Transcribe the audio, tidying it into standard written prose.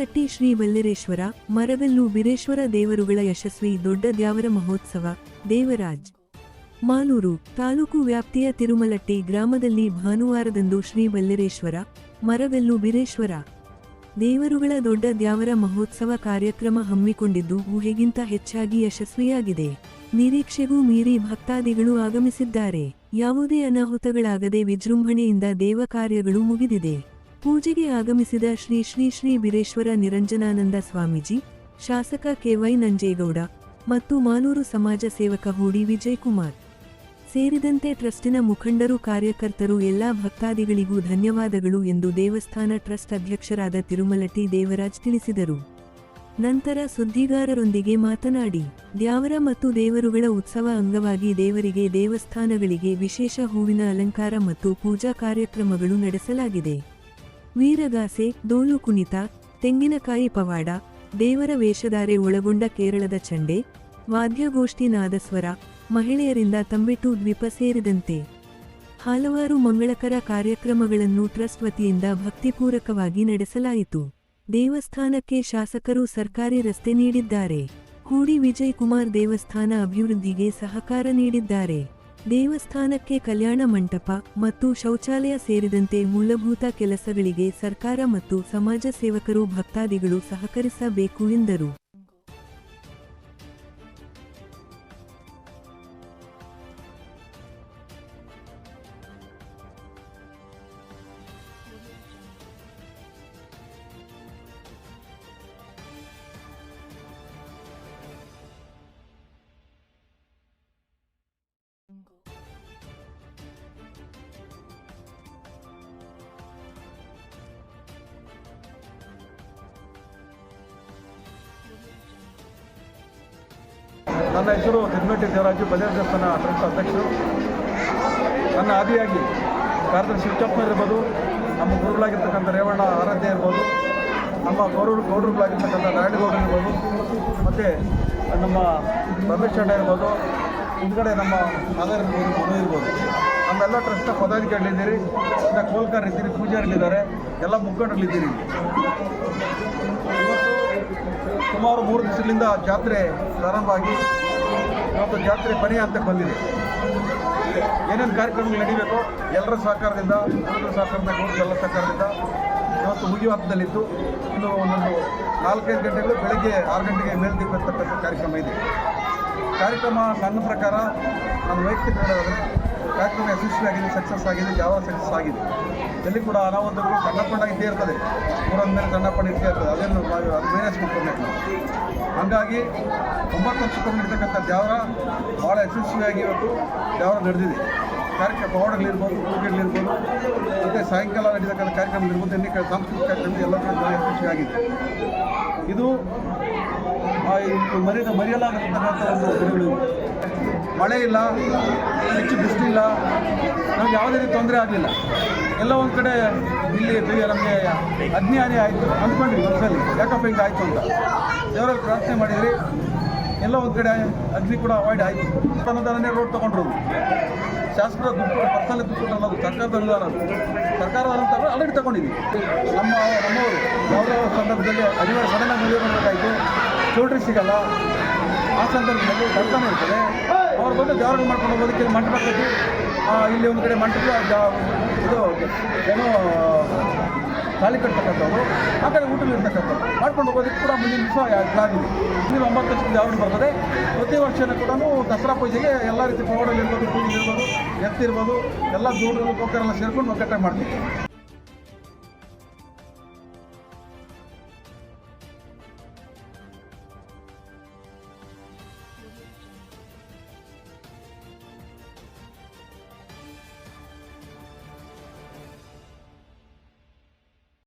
ತಿರುಮಲಟ್ಟಿ ಶ್ರೀ ಬಲ್ಲೇರೇಶ್ವರ ಮರಗಲ್ಲು ಬೀರೇಶ್ವರ ದೇವರುಗಳ ಯಶಸ್ವಿ ದೊಡ್ಡ ದ್ಯಾವರ ಮಹೋತ್ಸವ ದೇವರಾಜ್ ಮಾಲೂರು ತಾಲೂಕು ವ್ಯಾಪ್ತಿಯ ತಿರುಮಲಟ್ಟಿ ಗ್ರಾಮದಲ್ಲಿ ಭಾನುವಾರದಂದು ಶ್ರೀ ಬಲ್ಲೇರೇಶ್ವರ ಮರಗಲ್ಲು ಬೀರೇಶ್ವರ ದೇವರುಗಳ ದೊಡ್ಡ ದ್ಯಾವರ ಮಹೋತ್ಸವ ಕಾರ್ಯಕ್ರಮ ಹಮ್ಮಿಕೊಂಡಿದ್ದು ಊಹೆಗಿಂತ ಹೆಚ್ಚಾಗಿ ಯಶಸ್ವಿಯಾಗಿದೆ. ನಿರೀಕ್ಷೆಗೂ ಮೀರಿ ಭಕ್ತಾದಿಗಳು ಆಗಮಿಸಿದ್ದಾರೆ. ಯಾವುದೇ ಅನಾಹುತಗಳಾಗದೆ ವಿಜೃಂಭಣೆಯಿಂದ ದೇವ ಕಾರ್ಯಗಳು ಮುಗಿದಿದೆ. ಪೂಜೆಗೆ ಆಗಮಿಸಿದ ಶ್ರೀ ಶ್ರೀ ಶ್ರೀ ಬೀರೇಶ್ವರ ನಿರಂಜನಾನಂದ ಸ್ವಾಮೀಜಿ, ಶಾಸಕ ಕೆ.ವೈ. ನಂಜೇಗೌಡ ಮತ್ತು ಮಾಲೂರು ಸಮಾಜ ಸೇವಕ ಹೂಡಿ ವಿಜಯಕುಮಾರ್ ಸೇರಿದಂತೆ ಟ್ರಸ್ಟಿನ ಮುಖಂಡರು ಕಾರ್ಯಕರ್ತರು ಎಲ್ಲಾ ಭಕ್ತಾದಿಗಳಿಗೂ ಧನ್ಯವಾದಗಳು ಎಂದು ದೇವಸ್ಥಾನ ಟ್ರಸ್ಟ್ ಅಧ್ಯಕ್ಷರಾದ ತಿರುಮಲಟ್ಟಿ ದೇವರಾಜ್ ತಿಳಿಸಿದರು. ನಂತರ ಸುದ್ದಿಗಾರರೊಂದಿಗೆ ಮಾತನಾಡಿ, ದ್ಯಾವರ ಮತ್ತು ದೇವರುಗಳ ಉತ್ಸವ ಅಂಗವಾಗಿ ದೇವರಿಗೆ ದೇವಸ್ಥಾನಗಳಿಗೆ ವಿಶೇಷ ಹೂವಿನ ಅಲಂಕಾರ ಮತ್ತು ಪೂಜಾ ಕಾರ್ಯಕ್ರಮಗಳು ನಡೆಸಲಾಗಿದೆ. ವೀರಗಾಸೆ, ಡೋಲು ಕುಣಿತ, ತೆಂಗಿನಕಾಯಿ ಪವಾಡ, ದೇವರ ವೇಷಧಾರೆ ಒಳಗೊಂಡ ಕೇರಳದ ಚಂಡೆ, ವಾದ್ಯಗೋಷ್ಠಿ ನಾದಸ್ವರ, ಮಹಿಳೆಯರಿಂದ ತಂಬಿಟ್ಟು ದ್ವೀಪ ಸೇರಿದಂತೆ ಹಲವಾರು ಮಂಗಳಕರ ಕಾರ್ಯಕ್ರಮಗಳನ್ನು ಟ್ರಸ್ಟ್ ವತಿಯಿಂದ ಭಕ್ತಿಪೂರ್ವಕವಾಗಿ ನಡೆಸಲಾಯಿತು. ದೇವಸ್ಥಾನಕ್ಕೆ ಶಾಸಕರು ಸರ್ಕಾರಿ ರಸ್ತೆ ನೀಡಿದ್ದಾರೆ. ಹೂಡಿ ವಿಜಯಕುಮಾರ್ ದೇವಸ್ಥಾನ ಅಭಿವೃದ್ಧಿಗೆ ಸಹಕಾರ ನೀಡಿದ್ದಾರೆ. ದೇವಸ್ಥಾನಕ್ಕೆ ಕಲ್ಯಾಣ ಮಂಟಪ ಮತ್ತು ಶೌಚಾಲಯ ಸೇರಿದಂತೆ ಮೂಲಭೂತ ಕೆಲಸಗಳಿಗೆ ಸರ್ಕಾರ ಮತ್ತು ಸಮಾಜ ಸೇವಕರು ಭಕ್ತಾದಿಗಳು ಸಹಕರಿಸಬೇಕು ಎಂದರು. ನನ್ನ ಹೆಸರು ತಿರುಮಲಟ್ಟಿ ದೇವರಾಜು, ಬಲ್ಲೇರ ದೇವಸ್ಥಾನ ಟ್ರಸ್ಟ್ ಅಧ್ಯಕ್ಷರು. ನನ್ನ ಆದಿಯಾಗಿ ಕಾರ್ಯದರ್ಶಿ ಶಿವಚಪ್ಪ ಇರ್ಬೋದು, ನಮ್ಮ ಗುರುಗಳಾಗಿರ್ತಕ್ಕಂಥ ರೇವಣ್ಣ ಆರಾಧ್ಯ ಇರ್ಬೋದು, ನಮ್ಮ ಗೌರವಗಳಾಗಿರ್ತಕ್ಕಂಥ ನಾರಾಯಣಗೌಡರು ಇರ್ಬೋದು, ಮತ್ತು ನಮ್ಮ ರಮೇಶ್ ಅಣ್ಣ ಇರ್ಬೋದು, ಹಿಂದ್ಗಡೆ ನಮ್ಮ ಆಧಾರ್ ಇರ್ಬೋದು, ಮನು ಇರ್ಬೋದು, ನಮ್ಮೆಲ್ಲ ಟ್ರಸ್ಟ್ನ ಪದಾಧಿಕಾರಿಗಳಿದ್ದೀರಿ, ಇನ್ನು ಕೋಲ್ಕರ್ ಇದ್ದೀರಿ, ಪೂಜಾರಿಗಳಿದ್ದಾರೆ, ಎಲ್ಲ ಮುಖಂಡರುಗಳಿದ್ದೀರಿ. ಇವತ್ತು ಸುಮಾರು 3 ದಿವಸಗಳಿಂದ ಜಾತ್ರೆ ಪ್ರಾರಂಭ ಆಗಿ ಇವತ್ತು ಜಾತ್ರೆ ಕೊನೆಯ ಹಂತಕ್ಕೆ ಬಂದಿದೆ. ಏನೇನು ಕಾರ್ಯಕ್ರಮಗಳು ನಡೀಬೇಕೋ ಎಲ್ಲರ ಸಹಕಾರದಿಂದ, ಗೌರವ ಸಹಕಾರದಿಂದ, ಎಲ್ಲ ಸಹಕಾರದಿಂದ ಇವತ್ತು ಮುಗಿಯುವ ಹಂತದಲ್ಲಿದ್ದು, ಇನ್ನು ಒಂದೊಂದು 4-5 ಗಂಟೆಗಳು ಬೆಳಗ್ಗೆ 6 ಗಂಟೆಗೆ ಮೇಲ್ದಿಪ್ಪತಕ್ಕಂಥ ಕಾರ್ಯಕ್ರಮ ಇದೆ. ಕಾರ್ಯಕ್ರಮ ನನ್ನ ಪ್ರಕಾರ ನನ್ನ ವೈಯಕ್ತಿಕ ಕಾರ್ಯಕ್ರಮ ಯಶಸ್ವಿಯಾಗಿದೆ, ಸಕ್ಸಸ್ ಆಗಿದೆ, ಯಾವ ಸಕ್ಸಸ್ ಆಗಿದೆ. ಎಲ್ಲಿ ಕೂಡ ಅನಾಹುತಗಳು ಸಣ್ಣ ಪಣ್ಣ ಇದ್ದೇ ಇರ್ತದೆ, ಊರಂದ ಮೇಲೆ ಸಣ್ಣ ಪಣ್ಣ ಇದ್ದೇ ಇರ್ತದೆ, ಅದನ್ನು ಅದು ಮೇನೇಜ್ ಮಾಡ್ಕೊಬೇಕು ನಾವು. ಹಾಗಾಗಿ 9 ವರ್ಷಕ್ಕೆ ನಡೀತಕ್ಕಂಥ ದ್ಯಾವರ ಭಾಳ ಯಶಸ್ವಿಯಾಗಿ ಇವತ್ತು ದ್ಯಾವರ ನಡೆದಿದೆ. ಕಾರ್ಯಕ್ರಮ ಪವಾಡಗಳಿರ್ಬೋದು, ಪೂಜೆಗಳಿರ್ಬೋದು, ಮತ್ತು ಸಾಯಂಕಾಲ ನಡೀತಕ್ಕಂಥ ಕಾರ್ಯಕ್ರಮಗಳಿರ್ಬೋದು, ಎಲ್ಲಿ ಸಾಂಸ್ಕೃತಿಕ ಕಾರ್ಯಕ್ರಮ ಎಲ್ಲ ಕಡೆ ಯಶಸ್ವಿಯಾಗಿದೆ. ಇದು ಮರೆಯಲಾಗತಕ್ಕಂಥ ಒಂದು ದಿನಗಳು. ಮಳೆ ಇಲ್ಲ, ಹೆಚ್ಚು ಬಿಸಿಲಿಲ್ಲ, ನಮಗೆ ಯಾವುದೇ ರೀತಿ ತೊಂದರೆ ಆಗಲಿಲ್ಲ. ಎಲ್ಲ ಒಂದು ಕಡೆ ಇಲ್ಲಿ ನಮಗೆ ಅಗ್ನಿಹಾನಿ ಆಯಿತು ಅಂದ್ಕೊಂಡ್ರಿ ವರ್ಷದಲ್ಲಿ, ಯಾಕಪ್ಪ ಹಿಂಗೆ ಆಯಿತು ಅಂತ ದೇವರಲ್ಲಿ ಪ್ರಾರ್ಥನೆ ಮಾಡಿದ್ರಿ. ಎಲ್ಲ ಒಂದು ಕಡೆ ಅಗ್ನಿ ಕೂಡ ಅವಾಯ್ಡ್ ಆಯಿತು. ಅನುದಾನನೇ ರೋಡ್ ತೊಗೊಂಡ್ರು, ಶಾಸಕರ ದುಡ್ಡು ಪರ್ಸನಲ್ ದುಡ್ಡು ಅನ್ನೋದು ಸರ್ಕಾರದ ಅನುದಾನ, ಸರ್ಕಾರದ ಅನುದಾನ ಆಲ್ರೆಡಿ ತಗೊಂಡಿದ್ವಿ. ನಮ್ಮವರು ಯಾವುದೋ ಸಂದರ್ಭದಲ್ಲಿ ಅನಿವಾರ್ಯ ಸಡನ್ನಾಗಿ ಮದುವೆ ಮಾಡಬೇಕಾಯಿತು, ಚೌಲ್ಟ್ರಿ ಸಿಗಲ್ಲ, ಆ ಸಂದರ್ಭದಲ್ಲಿ ಬರ್ತಾನೆ ಇರ್ತದೆ. ಅವ್ರು ಬಂದು ದೇವರಿಗೆ ಮಾಡ್ಕೊಂಡು ಹೋಗೋದಕ್ಕೆ ಮಂಟಪ ಕಟ್ಟಿ, ಇಲ್ಲಿ ಒಂದು ಕಡೆ ಮಂಟಪ ಇದು ಏನೋ ತಾಳಿ ಕಟ್ತಕ್ಕಂಥವ್ರು, ಆ ಕಡೆ ಊಟಗಳಿರ್ತಕ್ಕಂಥವ್ರು ಮಾಡ್ಕೊಂಡು ಹೋಗೋದಕ್ಕೆ ಕೂಡ ಮುಂದಿನ ದಿವಸ ಪ್ಲಾನ್ ಇದೆ. ಮುಂದಿನ 9 ವರ್ಷದ ದೇವ್ರಿಗೆ ಬರ್ತದೆ. ಪ್ರತಿ ವರ್ಷನೂ ಕೂಡ ದಸರಾ ಪೂಜೆಗೆ ಎಲ್ಲ ರೀತಿ ಪವಾಡಗಳಿರ್ಬೋದು, ಪೂಜೆ ಇರ್ಬೋದು, ಎತ್ತಿರ್ಬೋದು, ಎಲ್ಲ ದೂರ ಗೋಕರೆಲ್ಲ ಸೇರ್ಕೊಂಡು ಒಗ್ಗಟ್ಟಾಗಿ ಮಾಡ್ತೀವಿ.